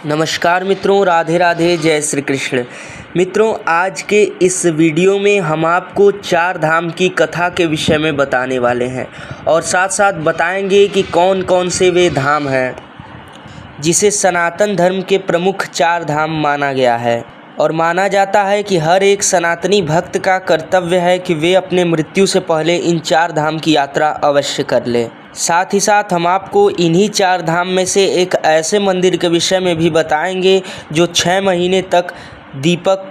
नमस्कार मित्रों, राधे राधे, जय श्री कृष्ण। मित्रों, आज के इस वीडियो में हम आपको 4 धाम की कथा के विषय में बताने वाले हैं और साथ साथ बताएंगे कि कौन कौन से वे धाम हैं जिसे सनातन धर्म के प्रमुख 4 धाम माना गया है। और माना जाता है कि हर एक सनातनी भक्त का कर्तव्य है कि वे अपने मृत्यु से पहले इन 4 धाम की यात्रा अवश्य कर ले। साथ ही साथ हम आपको इन्हीं 4 धाम में से एक ऐसे मंदिर के विषय में भी बताएंगे जो 6 महीने तक दीपक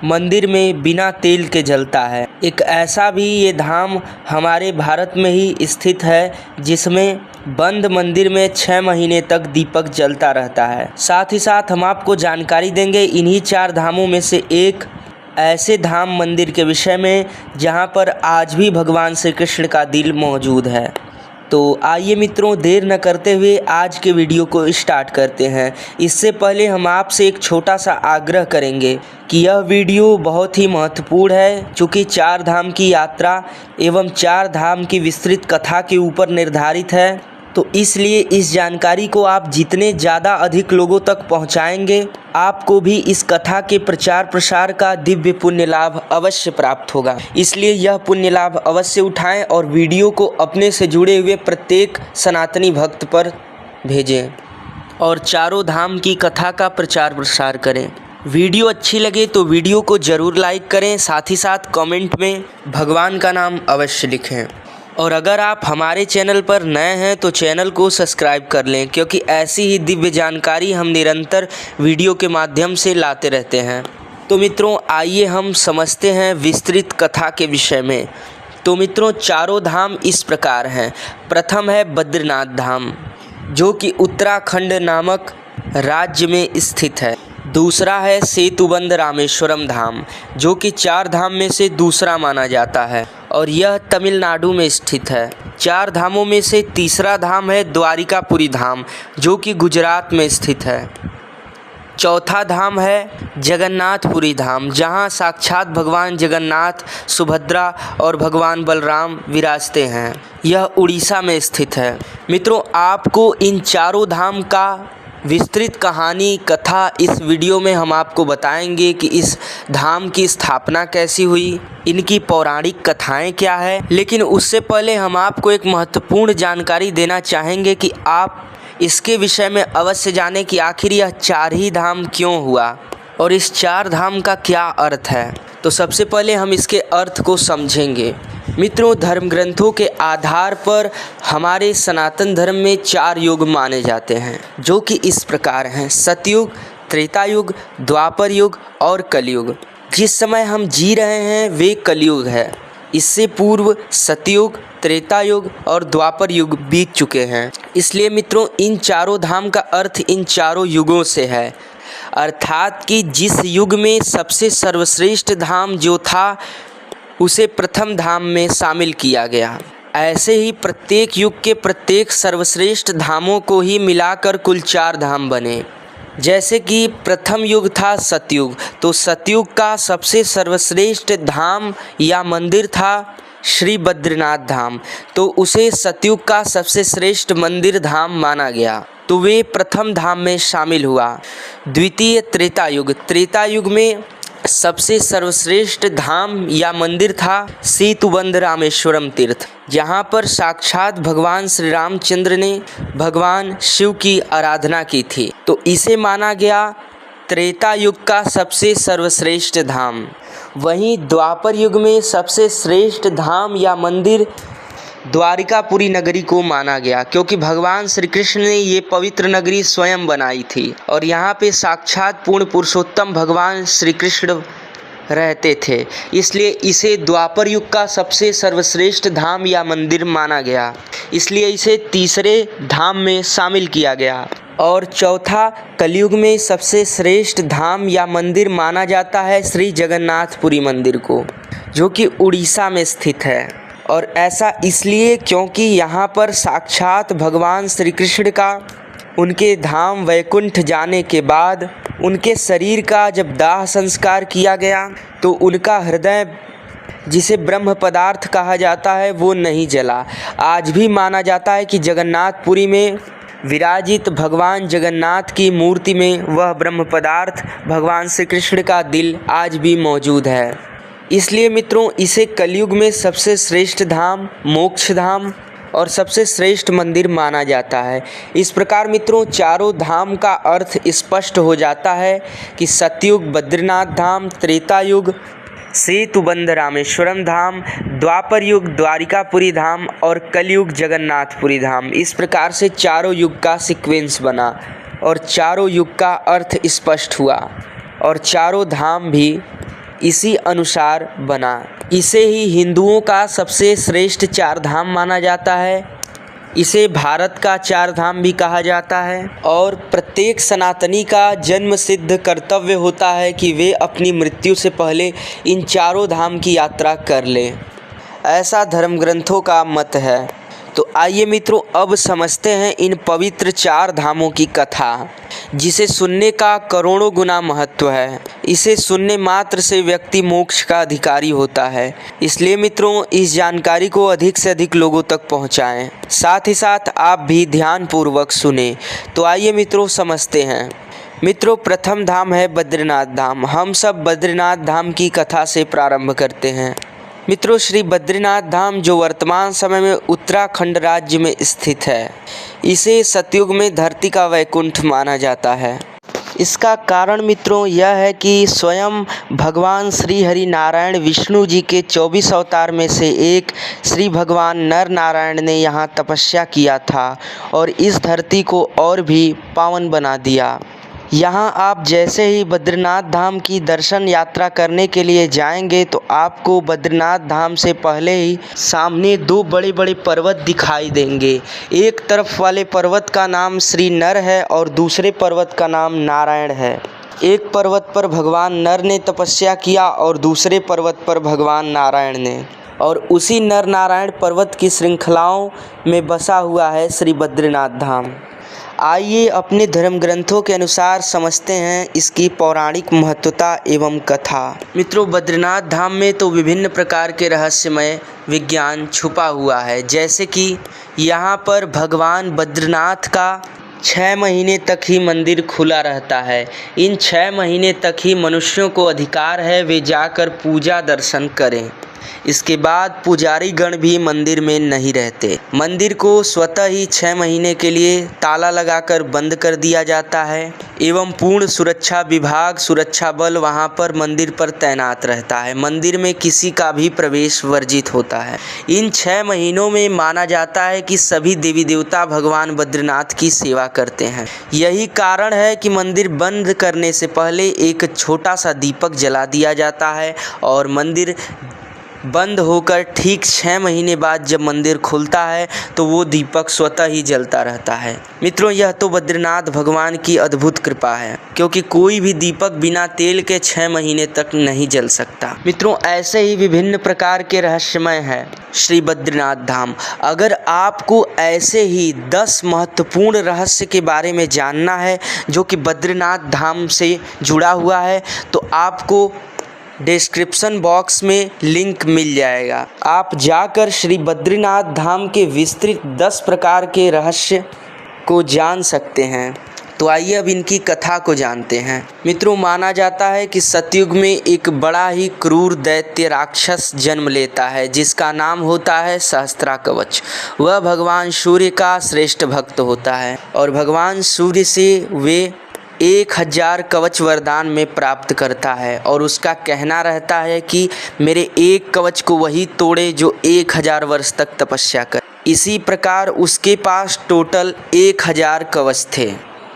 मंदिर में बिना तेल के जलता है। एक ऐसा भी ये धाम हमारे भारत में ही स्थित है जिसमें बंद मंदिर में 6 महीने तक दीपक जलता रहता है। साथ ही साथ हम आपको जानकारी देंगे इन्हीं 4 धामों में से एक ऐसे धाम मंदिर के विषय में जहां पर आज भी भगवान श्री कृष्ण का दिल मौजूद है। तो आइए मित्रों, देर न करते हुए आज के वीडियो को स्टार्ट करते हैं। इससे पहले हम आपसे एक छोटा सा आग्रह करेंगे कि यह वीडियो बहुत ही महत्वपूर्ण है, चूँकि 4 धाम की यात्रा एवं 4 धाम की विस्तृत कथा के ऊपर निर्धारित है। तो इसलिए इस जानकारी को आप जितने ज़्यादा अधिक लोगों तक पहुंचाएंगे, आपको भी इस कथा के प्रचार प्रसार का दिव्य पुण्य लाभ अवश्य प्राप्त होगा। इसलिए यह पुण्य लाभ अवश्य उठाएं और वीडियो को अपने से जुड़े हुए प्रत्येक सनातनी भक्त पर भेजें और 4 धाम की कथा का प्रचार प्रसार करें। वीडियो अच्छी लगे तो वीडियो को ज़रूर लाइक करें, साथ ही साथ कमेंट में भगवान का नाम अवश्य लिखें। और अगर आप हमारे चैनल पर नए हैं तो चैनल को सब्सक्राइब कर लें, क्योंकि ऐसी ही दिव्य जानकारी हम निरंतर वीडियो के माध्यम से लाते रहते हैं। तो मित्रों, आइए हम समझते हैं विस्तृत कथा के विषय में। तो मित्रों, 4 धाम इस प्रकार हैं। प्रथम है बद्रीनाथ धाम, जो कि उत्तराखंड नामक राज्य में स्थित है। दूसरा है सेतुबंध रामेश्वरम धाम, जो कि 4 धाम में से दूसरा माना जाता है और यह तमिलनाडु में स्थित है। 4 धामों में से तीसरा धाम है द्वारिकापुरी धाम, जो कि गुजरात में स्थित है। चौथा धाम है जगन्नाथपुरी धाम, जहां साक्षात भगवान जगन्नाथ, सुभद्रा और भगवान बलराम विराजते हैं। यह उड़ीसा में स्थित है। मित्रों, आपको इन 4 धाम का विस्तृत कहानी कथा इस वीडियो में हम आपको बताएंगे कि इस धाम की स्थापना कैसी हुई, इनकी पौराणिक कथाएं क्या है। लेकिन उससे पहले हम आपको एक महत्वपूर्ण जानकारी देना चाहेंगे कि आप इसके विषय में अवश्य जानें कि आखिर यह 4 ही धाम क्यों हुआ और इस 4 धाम का क्या अर्थ है। तो सबसे पहले हम इसके अर्थ को समझेंगे। मित्रों, धर्म ग्रंथों के आधार पर हमारे सनातन धर्म में 4 युग माने जाते हैं, जो कि इस प्रकार हैं: सतयुग, त्रेता युग, द्वापर युग और कलयुग। जिस समय हम जी रहे हैं वे कलयुग है। इससे पूर्व सतयुग, त्रेता युग और द्वापर युग बीत चुके हैं। इसलिए मित्रों, इन 4 धाम का अर्थ इन 4 युगों से है, अर्थात कि जिस युग में सबसे सर्वश्रेष्ठ धाम जो था उसे प्रथम धाम में शामिल किया गया। ऐसे ही प्रत्येक युग के प्रत्येक सर्वश्रेष्ठ धामों को ही मिलाकर कुल 4 धाम बने। जैसे कि प्रथम युग था सतयुग, तो सतयुग का सबसे सर्वश्रेष्ठ धाम या मंदिर था श्री बद्रीनाथ धाम, तो उसे सतयुग का सबसे श्रेष्ठ मंदिर धाम माना गया, तो वे प्रथम धाम में शामिल हुआ। द्वितीय त्रेता युग में सबसे सर्वश्रेष्ठ धाम या मंदिर था सेतुबंध रामेश्वरम तीर्थ, जहाँ पर साक्षात भगवान श्री रामचंद्र ने भगवान शिव की आराधना की थी, तो इसे माना गया त्रेता युग का सबसे सर्वश्रेष्ठ धाम। वहीं द्वापर युग में सबसे श्रेष्ठ धाम या मंदिर द्वारिकापुरी नगरी को माना गया, क्योंकि भगवान श्री कृष्ण ने ये पवित्र नगरी स्वयं बनाई थी और यहाँ पे साक्षात पूर्ण पुरुषोत्तम भगवान श्री कृष्ण रहते थे। इसलिए इसे द्वापर युग का सबसे सर्वश्रेष्ठ धाम या मंदिर माना गया, इसलिए इसे तीसरे धाम में शामिल किया गया। और चौथा, कलयुग में सबसे श्रेष्ठ धाम या मंदिर माना जाता है श्री जगन्नाथपुरी मंदिर को, जो कि उड़ीसा में स्थित है। और ऐसा इसलिए क्योंकि यहाँ पर साक्षात भगवान श्री कृष्ण का उनके धाम वैकुंठ जाने के बाद उनके शरीर का जब दाह संस्कार किया गया तो उनका हृदय, जिसे ब्रह्म पदार्थ कहा जाता है, वो नहीं जला। आज भी माना जाता है कि जगन्नाथपुरी में विराजित भगवान जगन्नाथ की मूर्ति में वह ब्रह्म पदार्थ भगवान श्री कृष्ण का दिल आज भी मौजूद है। इसलिए मित्रों इसे कलयुग में सबसे श्रेष्ठ धाम, मोक्ष धाम और सबसे श्रेष्ठ मंदिर माना जाता है। इस प्रकार मित्रों चारों धाम का अर्थ स्पष्ट हो जाता है कि सतयुग बद्रीनाथ धाम, त्रेता युग सेतुबंध रामेश्वरम धाम, द्वापर युग द्वारिकापुरी धाम और कलयुग जगन्नाथपुरी धाम। इस प्रकार से चारों युग का सीक्वेंस बना और चारों युग का अर्थ स्पष्ट हुआ और चारों धाम भी इसी अनुसार बना। इसे ही हिंदुओं का सबसे श्रेष्ठ चार धाम माना जाता है। इसे भारत का चार धाम भी कहा जाता है और प्रत्येक सनातनी का जन्म सिद्ध कर्तव्य होता है कि वे अपनी मृत्यु से पहले इन चारों धाम की यात्रा कर लें। ऐसा धर्म ग्रंथों का मत है। तो आइए मित्रों अब समझते हैं इन पवित्र चार धामों की कथा, जिसे सुनने का करोड़ों गुना महत्व है। इसे सुनने मात्र से व्यक्ति मोक्ष का अधिकारी होता है। इसलिए मित्रों इस जानकारी को अधिक से अधिक लोगों तक पहुंचाएं। साथ ही साथ आप भी ध्यानपूर्वक सुने। तो आइए मित्रों समझते हैं। मित्रों प्रथम धाम है बद्रीनाथ धाम। हम सब बद्रीनाथ धाम की कथा से प्रारंभ करते हैं। मित्रों श्री बद्रीनाथ धाम जो वर्तमान समय में उत्तराखंड राज्य में स्थित है, इसे सतयुग में धरती का वैकुंठ माना जाता है। इसका कारण मित्रों यह है कि स्वयं भगवान श्री हरि नारायण विष्णु जी के 24 अवतार में से एक श्री भगवान नर नारायण ने यहाँ तपस्या किया था और इस धरती को और भी पावन बना दिया। यहाँ आप जैसे ही बद्रीनाथ धाम की दर्शन यात्रा करने के लिए जाएंगे तो आपको बद्रीनाथ धाम से पहले ही सामने दो बड़े बड़े पर्वत दिखाई देंगे। एक तरफ वाले पर्वत का नाम श्री नर है और दूसरे पर्वत का नाम नारायण है। एक पर्वत पर भगवान नर ने तपस्या किया और दूसरे पर्वत पर भगवान नारायण ने, और उसी नर नारायण पर्वत की श्रृंखलाओं में बसा हुआ है श्री बद्रीनाथ धाम। आइए अपने धर्म ग्रंथों के अनुसार समझते हैं इसकी पौराणिक महत्वता एवं कथा। मित्रों बद्रीनाथ धाम में तो विभिन्न प्रकार के रहस्यमय विज्ञान छुपा हुआ है, जैसे कि यहाँ पर भगवान बद्रीनाथ का 6 महीने तक ही मंदिर खुला रहता है। इन 6 महीने तक ही मनुष्यों को अधिकार है वे जाकर पूजा दर्शन करें। इसके बाद पुजारी गण भी मंदिर में नहीं रहते। मंदिर को स्वतः ही 6 महीने के लिए ताला लगाकर बंद कर दिया जाता है एवं पूर्ण सुरक्षा विभाग, सुरक्षा बल वहां पर मंदिर पर तैनात रहता है। मंदिर में किसी का भी प्रवेश वर्जित होता है। इन 6 महीनों में माना जाता है कि सभी देवी देवता भगवान बद्रीनाथ की सेवा करते हैं। यही कारण है कि मंदिर बंद करने से पहले एक छोटा सा दीपक जला दिया जाता है और मंदिर बंद होकर ठीक 6 महीने बाद जब मंदिर खुलता है तो वो दीपक स्वतः ही जलता रहता है। मित्रों यह तो बद्रीनाथ भगवान की अद्भुत कृपा है, क्योंकि कोई भी दीपक बिना तेल के 6 महीने तक नहीं जल सकता। मित्रों ऐसे ही विभिन्न प्रकार के रहस्यमय है श्री बद्रीनाथ धाम। अगर आपको ऐसे ही 10 महत्वपूर्ण रहस्य के बारे में जानना है जो कि बद्रीनाथ धाम से जुड़ा हुआ है, तो आपको डिस्क्रिप्शन बॉक्स में लिंक मिल जाएगा। आप जाकर श्री बद्रीनाथ धाम के विस्तृत 10 प्रकार के रहस्य को जान सकते हैं। तो आइए अब इनकी कथा को जानते हैं। मित्रों माना जाता है कि सतयुग में एक बड़ा ही क्रूर दैत्य राक्षस जन्म लेता है जिसका नाम होता है सहस्त्राकवच। वह भगवान सूर्य का श्रेष्ठ भक्त होता है और भगवान सूर्य से वे 1000 कवच वरदान में प्राप्त करता है और उसका कहना रहता है कि मेरे एक कवच को वही तोड़े जो 1000 वर्ष तक तपस्या करे। इसी प्रकार उसके पास टोटल 1000 कवच थे।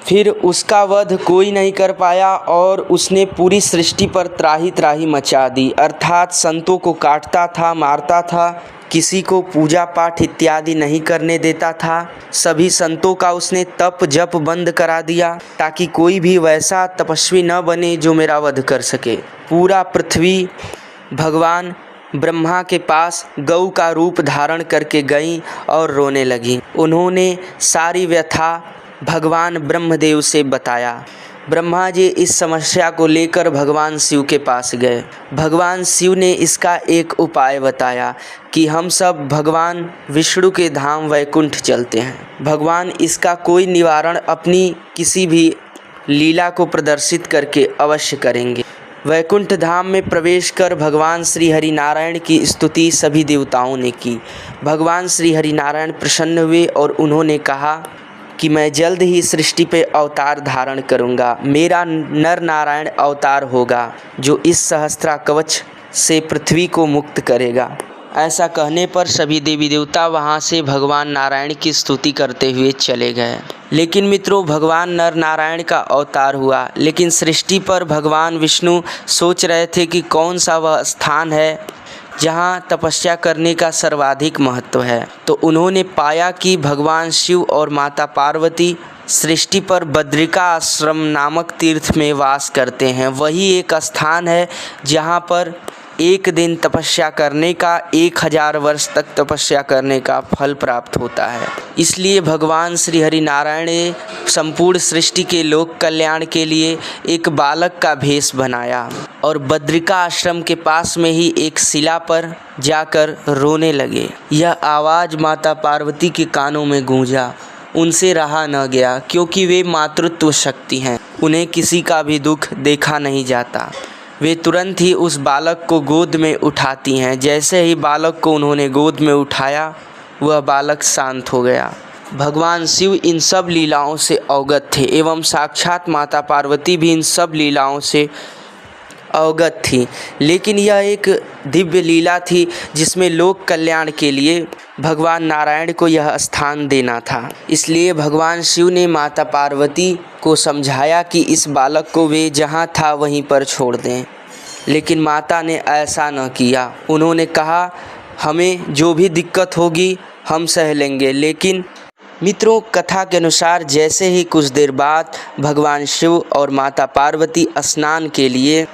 फिर उसका वध कोई नहीं कर पाया और उसने पूरी सृष्टि पर त्राही त्राही मचा दी, अर्थात संतों को काटता था, मारता था, किसी को पूजा पाठ इत्यादि नहीं करने देता था। सभी संतों का उसने तप जप बंद करा दिया ताकि कोई भी वैसा तपस्वी न बने जो मेरा वध कर सके। पूरा पृथ्वी भगवान ब्रह्मा के पास गौ का रूप धारण करके गईं और रोने लगीं। उन्होंने सारी व्यथा भगवान ब्रह्मदेव से बताया। ब्रह्मा जी इस समस्या को लेकर भगवान शिव के पास गए। भगवान शिव ने इसका एक उपाय बताया कि हम सब भगवान विष्णु के धाम वैकुंठ चलते हैं। भगवान इसका कोई निवारण अपनी किसी भी लीला को प्रदर्शित करके अवश्य करेंगे। वैकुंठ धाम में प्रवेश कर भगवान श्री हरि नारायण की स्तुति सभी देवताओं ने की। भगवान श्री हरि नारायण प्रसन्न हुए और उन्होंने कहा कि मैं जल्द ही सृष्टि पे अवतार धारण करूंगा। मेरा नर नारायण अवतार होगा जो इस सहस्त्रा कवच से पृथ्वी को मुक्त करेगा। ऐसा कहने पर सभी देवी देवता वहां से भगवान नारायण की स्तुति करते हुए चले गए। लेकिन मित्रों, भगवान नर नारायण का अवतार हुआ, लेकिन सृष्टि पर भगवान विष्णु सोच रहे थे कि कौन सा वह स्थान है जहाँ तपस्या करने का सर्वाधिक महत्व है। तो उन्होंने पाया कि भगवान शिव और माता पार्वती सृष्टि पर बद्रिका आश्रम नामक तीर्थ में वास करते हैं। वही एक स्थान है जहाँ पर एक दिन तपस्या करने का 1000 वर्ष तक तपस्या करने का फल प्राप्त होता है। इसलिए भगवान श्री हरि नारायण ने संपूर्ण सृष्टि के लोक कल्याण के लिए एक बालक का भेष बनाया और बद्रिका आश्रम के पास में ही एक शिला पर जाकर रोने लगे। यह आवाज़ माता पार्वती के कानों में गूंजा। उनसे रहा न गया, क्योंकि वे मातृत्व शक्ति हैं, उन्हें किसी का भी दुख देखा नहीं जाता। वे तुरंत ही उस बालक को गोद में उठाती हैं। जैसे ही बालक को उन्होंने गोद में उठाया, वह बालक शांत हो गया। भगवान शिव इन सब लीलाओं से अवगत थे एवं साक्षात माता पार्वती भी इन सब लीलाओं से अवगत थी। लेकिन यह एक दिव्य लीला थी जिसमें लोक कल्याण के लिए भगवान नारायण को यह स्थान देना था। इसलिए भगवान शिव ने माता पार्वती को समझाया कि इस बालक को वे जहाँ था वहीं पर छोड़ दें, लेकिन माता ने ऐसा न किया। उन्होंने कहा, हमें जो भी दिक्कत होगी हम सह लेंगे। लेकिन मित्रों, कथा के अनुसार जैसे ही कुछ देर बाद भगवान शिव और माता पार्वती स्नान के लिए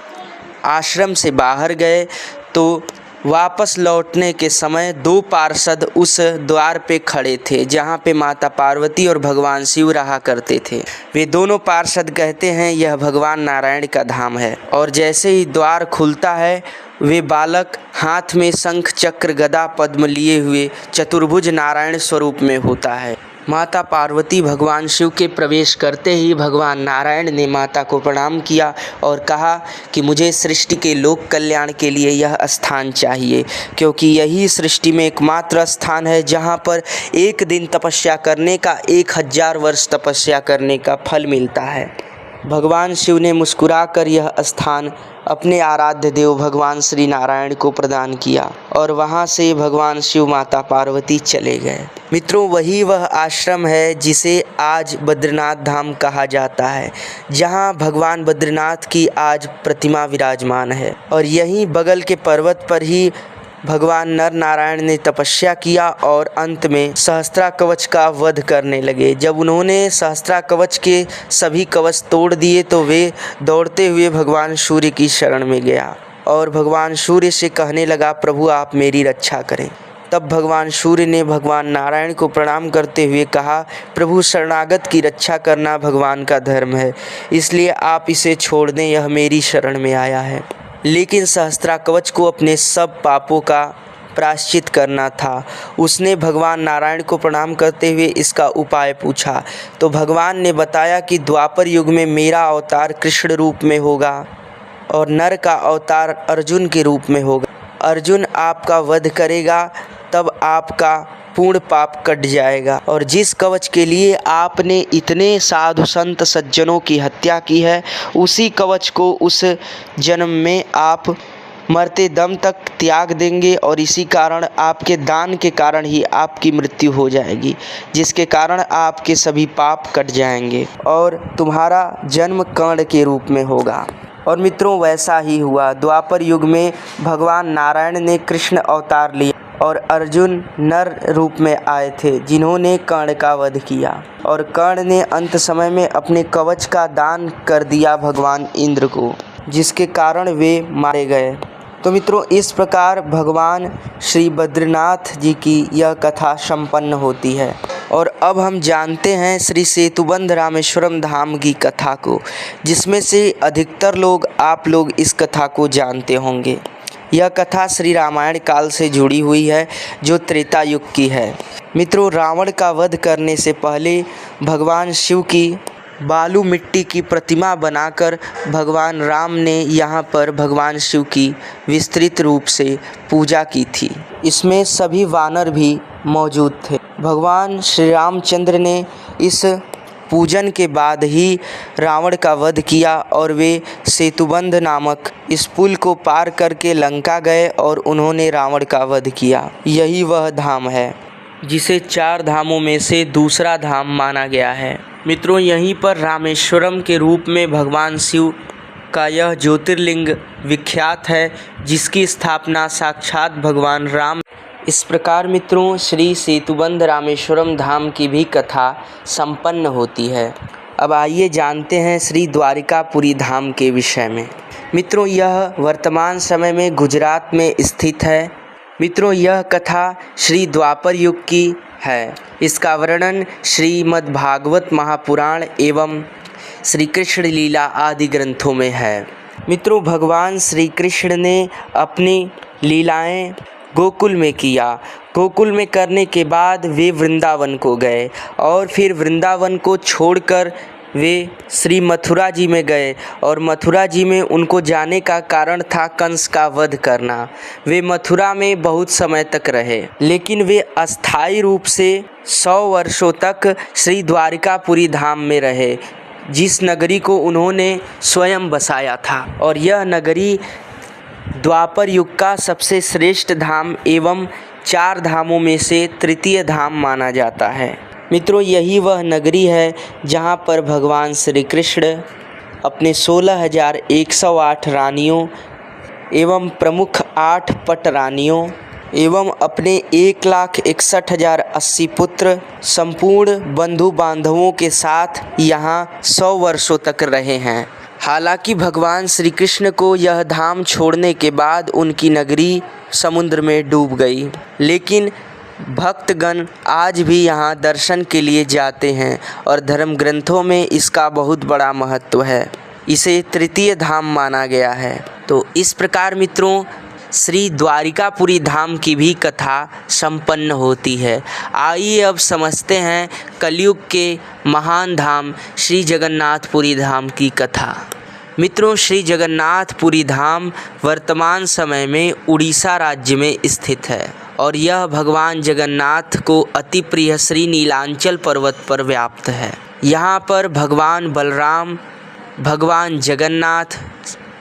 आश्रम से बाहर गए तो वापस लौटने के समय 2 पार्षद उस द्वार पे खड़े थे जहाँ पे माता पार्वती और भगवान शिव रहा करते थे। वे दोनों पार्षद कहते हैं, यह भगवान नारायण का धाम है। और जैसे ही द्वार खुलता है, वे बालक हाथ में शंख चक्र गदा पद्म लिए हुए चतुर्भुज नारायण स्वरूप में होता है। माता पार्वती भगवान शिव के प्रवेश करते ही भगवान नारायण ने माता को प्रणाम किया और कहा कि मुझे सृष्टि के लोक कल्याण के लिए यह स्थान चाहिए, क्योंकि यही सृष्टि में एकमात्र स्थान है जहाँ पर एक दिन तपस्या करने का 1000 वर्ष तपस्या करने का फल मिलता है। भगवान शिव ने मुस्कुराकर यह स्थान अपने आराध्य देव भगवान श्री नारायण को प्रदान किया और वहां से भगवान शिव माता पार्वती चले गए। मित्रों, वही वह आश्रम है जिसे आज बद्रीनाथ धाम कहा जाता है, जहां भगवान बद्रीनाथ की आज प्रतिमा विराजमान है। और यहीं बगल के पर्वत पर ही भगवान नर नारायण ने तपस्या किया और अंत में सहस्त्रा कवच का वध करने लगे। जब उन्होंने सहस्त्रा कवच के सभी कवच तोड़ दिए तो वे दौड़ते हुए भगवान सूर्य की शरण में गया और भगवान सूर्य से कहने लगा, प्रभु आप मेरी रक्षा करें। तब भगवान सूर्य ने भगवान नारायण को प्रणाम करते हुए कहा, प्रभु शरणागत की रक्षा करना भगवान का धर्म है, इसलिए आप इसे छोड़ दें, यह मेरी शरण में आया है। लेकिन सहस्त्रा कवच को अपने सब पापों का प्रायश्चित करना था। उसने भगवान नारायण को प्रणाम करते हुए इसका उपाय पूछा तो भगवान ने बताया कि द्वापर युग में मेरा अवतार कृष्ण रूप में होगा और नर का अवतार अर्जुन के रूप में होगा। अर्जुन आपका वध करेगा, तब आपका पूर्ण पाप कट जाएगा। और जिस कवच के लिए आपने इतने साधु संत सज्जनों की हत्या की है, उसी कवच को उस जन्म में आप मरते दम तक त्याग देंगे और इसी कारण आपके दान के कारण ही आपकी मृत्यु हो जाएगी, जिसके कारण आपके सभी पाप कट जाएंगे और तुम्हारा जन्म कर्ण के रूप में होगा। और मित्रों, वैसा ही हुआ। द्वापर युग में भगवान नारायण ने कृष्ण अवतार लिया और अर्जुन नर रूप में आए थे जिन्होंने कर्ण का वध किया और कर्ण ने अंत समय में अपने कवच का दान कर दिया भगवान इंद्र को, जिसके कारण वे मारे गए। तो मित्रों, इस प्रकार भगवान श्री बद्रीनाथ जी की यह कथा संपन्न होती है। और अब हम जानते हैं श्री सेतुबंध रामेश्वरम धाम की कथा को, जिसमें से अधिकतर लोग आप लोग इस कथा को जानते होंगे। यह कथा श्री रामायण काल से जुड़ी हुई है, जो त्रेता युग की है। मित्रों, रावण का वध करने से पहले भगवान शिव की बालू मिट्टी की प्रतिमा बनाकर भगवान राम ने यहाँ पर भगवान शिव की विस्तृत रूप से पूजा की थी। इसमें सभी वानर भी मौजूद थे। भगवान श्री रामचंद्र ने इस पूजन के बाद ही रावण का वध किया और वे सेतुबंध नामक इस पुल को पार करके लंका गए और उन्होंने रावण का वध किया। यही वह धाम है जिसे 4 धामों में से दूसरा धाम माना गया है। मित्रों, यहीं पर रामेश्वरम के रूप में भगवान शिव का यह ज्योतिर्लिंग विख्यात है, जिसकी स्थापना साक्षात भगवान राम। इस प्रकार मित्रों, श्री सेतुबंध रामेश्वरम धाम की भी कथा संपन्न होती है। अब आइए जानते हैं श्री द्वारिकापुरी धाम के विषय में। मित्रों, यह वर्तमान समय में गुजरात में स्थित है। मित्रों, यह कथा श्री द्वापर युग की है। इसका वर्णन श्रीमद् भागवत महापुराण एवं श्री कृष्ण लीला आदि ग्रंथों में है। मित्रों, भगवान श्री कृष्ण ने अपनी लीलाएं गोकुल में किया। गोकुल में करने के बाद वे वृंदावन को गए और फिर वृंदावन को छोड़कर वे श्री मथुरा जी में गए और मथुरा जी में उनको जाने का कारण था कंस का वध करना। वे मथुरा में बहुत समय तक रहे, लेकिन वे अस्थायी रूप से 100 वर्षों तक श्री द्वारिकापुरी धाम में रहे, जिस नगरी को उन्होंने स्वयं बसाया था। और यह नगरी द्वापर युग का सबसे श्रेष्ठ धाम एवं 4 धामों में से तृतीय धाम माना जाता है। मित्रों, यही वह नगरी है जहाँ पर भगवान श्री कृष्ण अपने 16,108 रानियों एवं प्रमुख 8 पट रानियों एवं अपने 1,61,080 पुत्र संपूर्ण बंधु बांधवों के साथ यहाँ 100 वर्षों तक रहे हैं। हालांकि भगवान श्री कृष्ण को यह धाम छोड़ने के बाद उनकी नगरी समुद्र में डूब गई, लेकिन भक्तगण आज भी यहाँ दर्शन के लिए जाते हैं और धर्म ग्रंथों में इसका बहुत बड़ा महत्व है। इसे तृतीय धाम माना गया है। तो इस प्रकार मित्रों, श्री द्वारिकापुरी धाम की भी कथा संपन्न होती है। आइए अब समझते हैं कलयुग के महान धाम श्री जगन्नाथपुरी धाम की कथा। मित्रों, श्री जगन्नाथपुरी धाम वर्तमान समय में उड़ीसा राज्य में स्थित है और यह भगवान जगन्नाथ को अति प्रिय श्री नीलांचल पर्वत पर व्याप्त है। यहाँ पर भगवान बलराम, भगवान जगन्नाथ,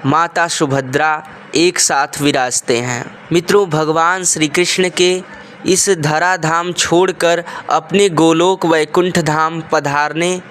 माता सुभद्रा एक साथ विराजते हैं। मित्रों, भगवान श्री कृष्ण के इस धराधाम छोड़कर अपने गोलोक वैकुंठ धाम पधारने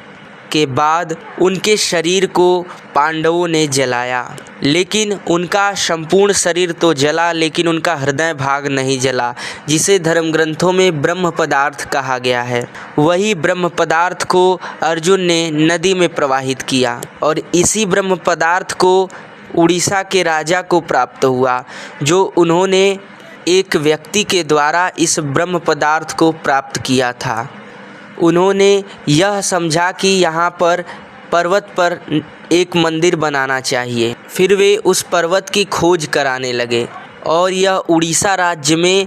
के बाद उनके शरीर को पांडवों ने जलाया, लेकिन उनका संपूर्ण शरीर तो जला, लेकिन उनका हृदय भाग नहीं जला, जिसे धर्म ग्रंथों में ब्रह्म पदार्थ कहा गया है। वही ब्रह्म पदार्थ को अर्जुन ने नदी में प्रवाहित किया और इसी ब्रह्म पदार्थ को उड़ीसा के राजा को प्राप्त हुआ, जो उन्होंने एक व्यक्ति के द्वारा इस ब्रह्म पदार्थ को प्राप्त किया था। उन्होंने यह समझा कि यहाँ पर पर्वत पर एक मंदिर बनाना चाहिए। फिर वे उस पर्वत की खोज कराने लगे और यह उड़ीसा राज्य में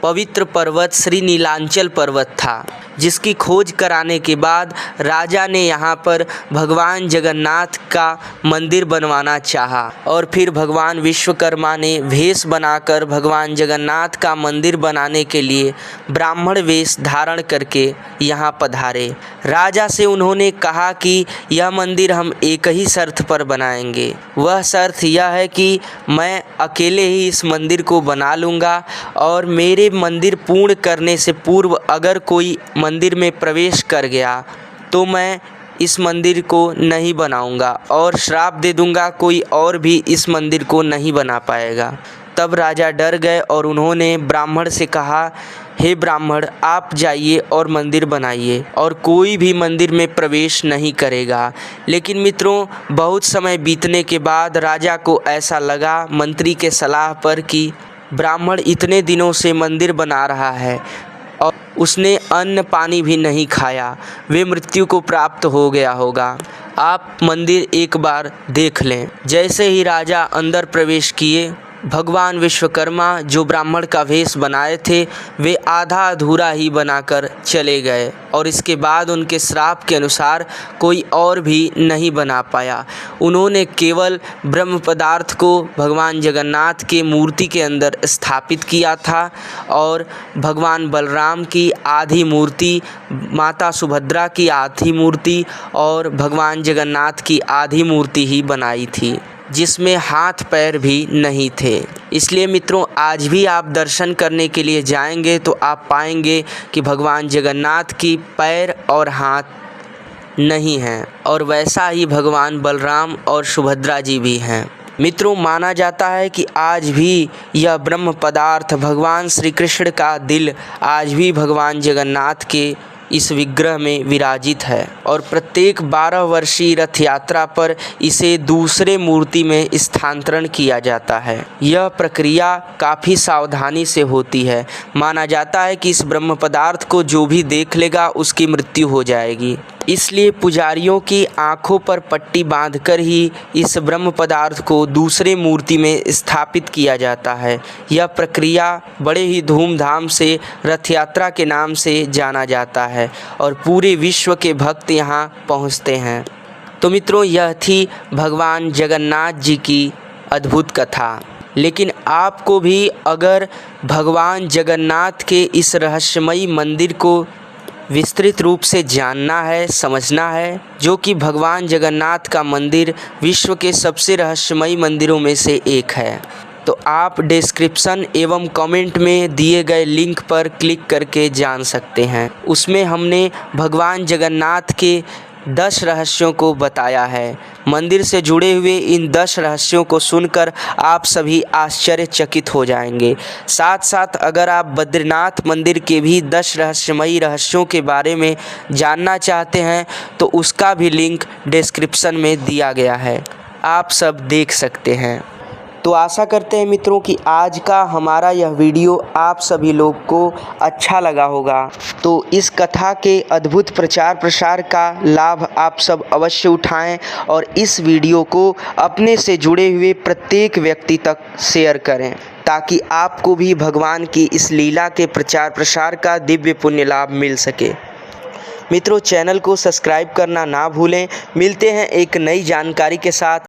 पवित्र पर्वत श्री नीलांचल पर्वत था, जिसकी खोज कराने के बाद राजा ने यहाँ पर भगवान जगन्नाथ का मंदिर बनवाना चाहा और फिर भगवान विश्वकर्मा ने वेश बनाकर भगवान जगन्नाथ का मंदिर बनाने के लिए ब्राह्मण वेश धारण करके यहाँ पधारे। राजा से उन्होंने कहा कि यह मंदिर हम एक ही शर्त पर बनाएंगे। वह शर्त यह है कि मैं अकेले ही इस मंदिर को बना लूँगा और मेरे मंदिर पूर्ण करने से पूर्व अगर कोई मंदिर में प्रवेश कर गया तो मैं इस मंदिर को नहीं बनाऊंगा और श्राप दे दूंगा, कोई और भी इस मंदिर को नहीं बना पाएगा। तब राजा डर गए और उन्होंने ब्राह्मण से कहा, हे ब्राह्मण, आप जाइए और मंदिर बनाइए और कोई भी मंदिर में प्रवेश नहीं करेगा। लेकिन मित्रों, बहुत समय बीतने के बाद राजा को ऐसा लगा मंत्री के सलाह पर कि ब्राह्मण इतने दिनों से मंदिर बना रहा है, और उसने अन्न पानी भी नहीं खाया, वे मृत्यु को प्राप्त हो गया होगा। आप मंदिर एक बार देख लें। जैसे ही राजा अंदर प्रवेश किए, भगवान विश्वकर्मा जो ब्राह्मण का वेश बनाए थे वे आधा अधूरा ही बनाकर चले गए और इसके बाद उनके श्राप के अनुसार कोई और भी नहीं बना पाया। उन्होंने केवल ब्रह्म पदार्थ को भगवान जगन्नाथ के मूर्ति के अंदर स्थापित किया था और भगवान बलराम की आधी मूर्ति, माता सुभद्रा की आधी मूर्ति और भगवान जगन्नाथ की आधी मूर्ति ही बनाई थी, जिसमें हाथ पैर भी नहीं थे। इसलिए मित्रों, आज भी आप दर्शन करने के लिए जाएंगे तो आप पाएंगे कि भगवान जगन्नाथ की पैर और हाथ नहीं हैं और वैसा ही भगवान बलराम और सुभद्रा जी भी हैं। मित्रों, माना जाता है कि आज भी यह ब्रह्म पदार्थ भगवान श्री कृष्ण का दिल आज भी भगवान जगन्नाथ के इस विग्रह में विराजित है और प्रत्येक 12 वर्षीय रथ यात्रा पर इसे दूसरे मूर्ति में स्थानांतरण किया जाता है। यह प्रक्रिया काफ़ी सावधानी से होती है। माना जाता है कि इस ब्रह्म पदार्थ को जो भी देख लेगा उसकी मृत्यु हो जाएगी, इसलिए पुजारियों की आंखों पर पट्टी बांधकर ही इस ब्रह्म पदार्थ को दूसरे मूर्ति में स्थापित किया जाता है। यह प्रक्रिया बड़े ही धूमधाम से रथ यात्रा के नाम से जाना जाता है और पूरे विश्व के भक्त यहाँ पहुँचते हैं। तो मित्रों, यह थी भगवान जगन्नाथ जी की अद्भुत कथा। लेकिन आपको भी अगर भगवान जगन्नाथ के इस रहस्यमयी मंदिर को विस्तृत रूप से जानना है, समझना है, जो कि भगवान जगन्नाथ का मंदिर विश्व के सबसे रहस्यमयी मंदिरों में से एक है, तो आप डिस्क्रिप्शन एवं कमेंट में दिए गए लिंक पर क्लिक करके जान सकते हैं। उसमें हमने भगवान जगन्नाथ के 10 रहस्यों को बताया है। मंदिर से जुड़े हुए इन 10 रहस्यों को सुनकर आप सभी आश्चर्यचकित हो जाएंगे। साथ साथ अगर आप बद्रीनाथ मंदिर के भी 10 रहस्यमयी रहस्यों के बारे में जानना चाहते हैं तो उसका भी लिंक डिस्क्रिप्शन में दिया गया है, आप सब देख सकते हैं। तो आशा करते हैं मित्रों कि आज का हमारा यह वीडियो आप सभी लोग को अच्छा लगा होगा। तो इस कथा के अद्भुत प्रचार प्रसार का लाभ आप सब अवश्य उठाएं और इस वीडियो को अपने से जुड़े हुए प्रत्येक व्यक्ति तक शेयर करें, ताकि आपको भी भगवान की इस लीला के प्रचार प्रसार का दिव्य पुण्य लाभ मिल सके। मित्रों, चैनल को सब्सक्राइब करना ना भूलें। मिलते हैं एक नई जानकारी के साथ।